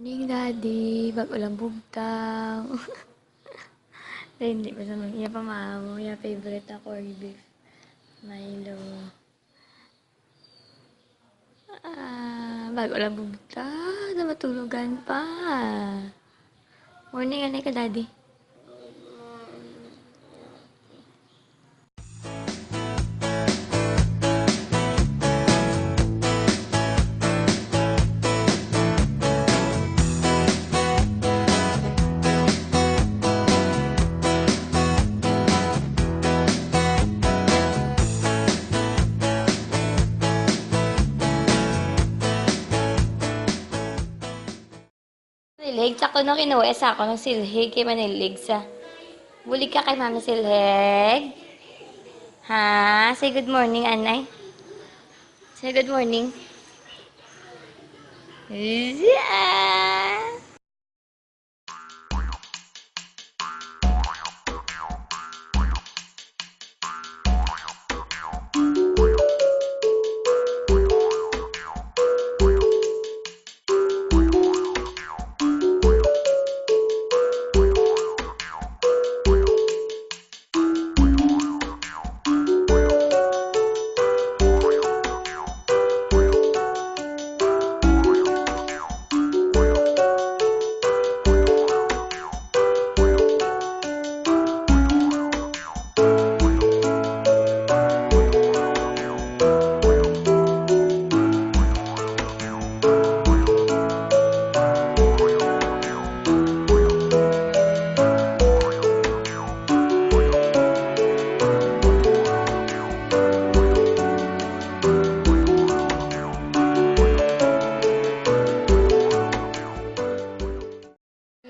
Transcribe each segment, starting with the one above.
Morning, Daddy. Bago lang bugtang. Hindi pa naman. Iya pa maamo. Iya favorite na corned beef. Milo. Bago lang bugtang. Na matulugan pa. Morning, anay ka, Daddy. Silhig, sakto na kinuha sa ako ng silhig kay manilig sa. Bulig ka kay Mama Silhig. Ha? Say good morning, Anay. Say good morning. Yeah.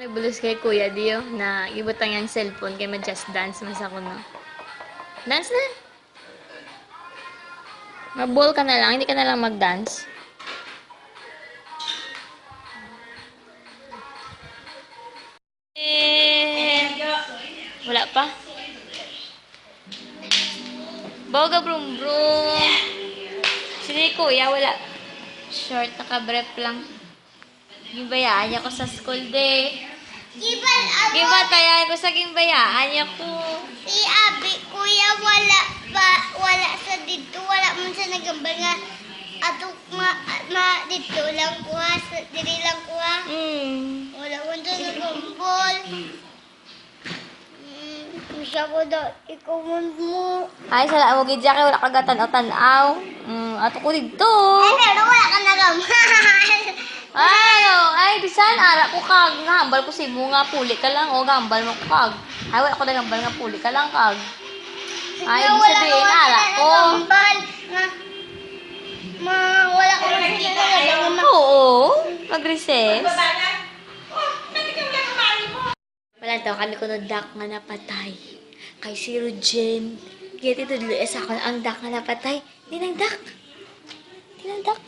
Nagbulos kay Kuya Dio na ibutang yung cellphone kay ma-just dance mas ako no. Dance na! Mag-ball ka na lang, hindi ka na lang mag-dance. Wala pa? Boga brum brum! Si Kuya wala. Short, naka-brief lang. Gimbayaan niya ko sa school day. Gimatayan ko sa gimbayaan niya ko. Si Abi, Kuya, wala sa dito. Wala man sa nagambal nga. Ato, dito lang ko ha. Dili lang ko ha. Wala man sa nagambal. Siya ko daw, ikaw mo. Ay, sala mo gidya kay wala ka gatan-tanaw. Ato ko dito. Ay, pero wala ka nagambal. Ay, bisan ara ko kag ngambal ko si mo nga puli ka lang o gambal mo ko kag. Ay wala ko nagambal nga puli ka lang kag. Ay, ibig sabihin ara ko. Wala ka nagambal. Oo, mag-recess. Wala daw kami kuno dak nga napatay. Kay si Rujen. Kaya ito dilo sa ako ang dak nga napatay. Dinang dak. Dinang dak.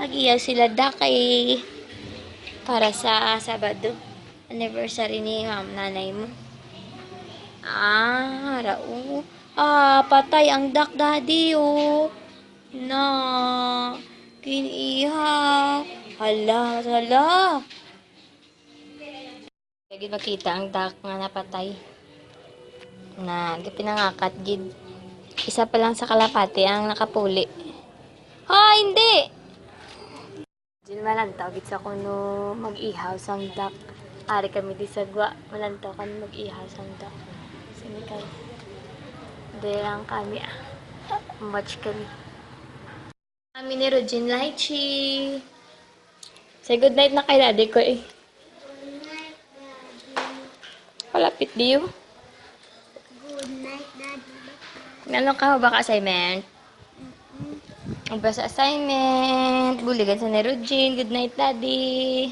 Hagiya sila dak kay para sa Sabado. Anniversary ni nanay mo. Rao. Patay ang dak, Daddy, oh. Na. Kiniha. Hala. Lagi makita ang dak nga napatay. Na, pinangakat gid. Isa pa lang sa kalapati ang nakapuli. Hindi! Diyan malantaw gid sa kuno mag-ihaw sang dak. Ari kami di sagwa. Malantaw kami mag-ihaw sang dak. Sini kay. Derang kami Match kami. Kami ni Rogin Lychee. Say good night na kay Daddy ko eh. Palapit diyo. Good night, Daddy. Ano ka ba ka-assignment? Ang sa assignment. Buligan sa ni Rogin. Good night, Daddy.